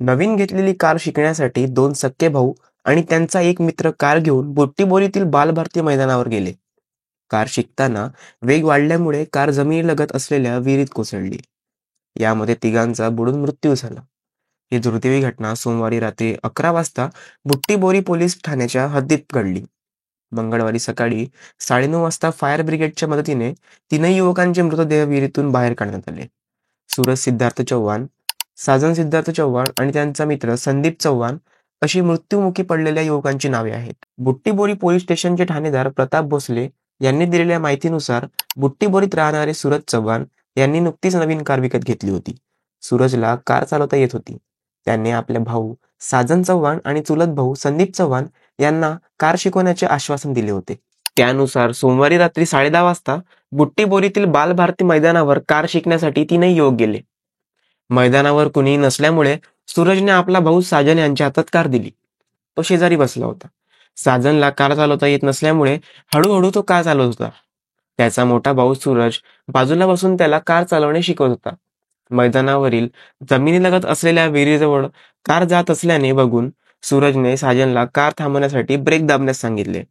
नवीन घेतलेली कार शिकण्यासाठी दोन सख्खे भाऊ आणि त्यांचा एक मित्र कार घेऊन बुट्टीबोरीतील बालभारती मैदानावर गेले. कार शिकताना वेग वाढल्यामुळे कार जमिनीलगत असलेल्या विहिरीत कोसळली. यामध्ये तिघांचा बुडून मृत्यू झाला. ही दुर्दैवी घटना सोमवारी रात्री 11 वाजता बुट्टीबोरी पोलीस ठाण्याच्या हद्दीत घडली. मंगळवारी सकाळी 9:30 वाजता फायर ब्रिगेडच्या मदतीने तीनही युवकांचे मृतदेह विहिरीतून बाहेर काढण्यात आले. सूरज सिद्धार्थ चव्हाण, साजन सिद्धार्थ चव्हाण आणि त्यांचा मित्र संदीप चव्हाण अशी मृत्युमुखी पडलेल्या युवकांची नावे आहेत. बुट्टीबोरी पोलीस स्टेशनचे ठाणेदार प्रताप भोसले यांनी दिलेल्या माहितीनुसार बुट्टीबोरीत राहणारे सूरज चव्हाण यांनी नुकतीच नवीन कार विकत घेतली होती. सूरजला कार चालवता येत होती. त्याने आपल्या भाऊ साजन चव्हाण आणि चुलत भाऊ संदीप चव्हाण यांना कार शिकवण्याचे आश्वासन दिले होते. त्यानुसार सोमवारी रात्री 10:30 वाजता बुट्टीबोरीतील बालभारती मैदानावर कार शिकण्यासाठी तीनही युवक गेले. मैदानावर कुणीही नसल्यामुळे सूरजने आपला भाऊ साजन यांच्या हातात कार दिली. तो शेजारी बसला होता. साजनला कार चालवता येत नसल्यामुळे हळूहळू तो कार चालवत होता. त्याचा मोठा भाऊ सूरज बाजूला बसून त्याला कार चालवणे शिकवत होता. मैदानावरील जमिनीलगत असलेल्या विहिरीजवळ कार जात असल्याने बघून सूरजने साजनला कार थांबवण्यासाठी ब्रेक दाबण्यास सांगितले.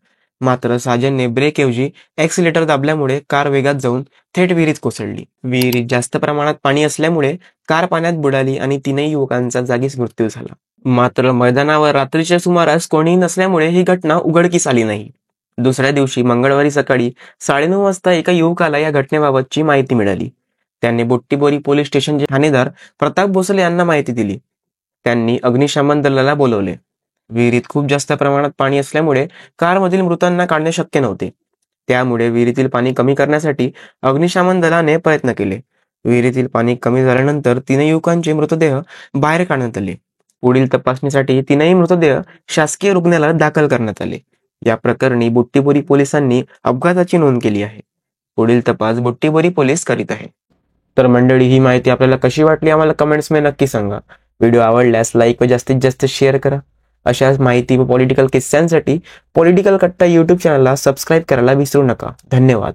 मात्र साजनने ब्रेकऐवजी ॲक्सिलेटर दाबल्यामुळे कार वेगात जाऊन थेट विहिरीत कोसळली. विहिरीत जास्त प्रमाणात पाणी असल्यामुळे कार पाण्यात बुडाली आणि तीनही युवकांचा जागीच मृत्यू झाला. मात्र मैदानावर रात्रीच्या सुमारास कोणीही नसल्यामुळे ही घटना उघडकीस आली नाही. दुसऱ्या दिवशी मंगळवारी सकाळी 9:30 वाजता एका युवकाला या घटनेबाबतची माहिती मिळाली. त्यांनी बुट्टीबोरी पोलीस स्टेशनचे ठाणेदार प्रताप भोसले यांना माहिती दिली. त्यांनी अग्निशमन दलाला बोलवले. विहिरीत खूप जास्त प्रमाणात पाणी असल्यामुळे कारमधील मृतांना काढणे शक्य नव्हते. त्यामुळे विहिरीतील पाणी कमी करण्यासाठी अग्निशमन दलाने प्रयत्न केले. विहिरीतील पाणी कमी झाल्यानंतर तीनही युवकांचे मृतदेह बाहेर काढण्यात आले. पुढील तपासणीसाठी तीनही मृतदेह शासकीय रुग्णालयात दाखल करण्यात आले. या प्रकरणी बुट्टीबोरी पोलिसांनी अपघाताची नोंद केली आहे. पुढील तपास बुट्टीबोरी पोलीस करीत आहे. तर मंडळी, ही माहिती आपल्याला कशी वाटली आम्हाला कमेंट्समध्ये नक्की सांगा. व्हिडिओ आवडल्यास लाईक व जास्तीत जास्त शेअर करा. अशाच माहिती व पॉलिटिकल किस्स्यांसाठी पॉलिटिकल कट्टा यूट्यूब चॅनलला सबस्क्राईब करायला विसरू नका. धन्यवाद.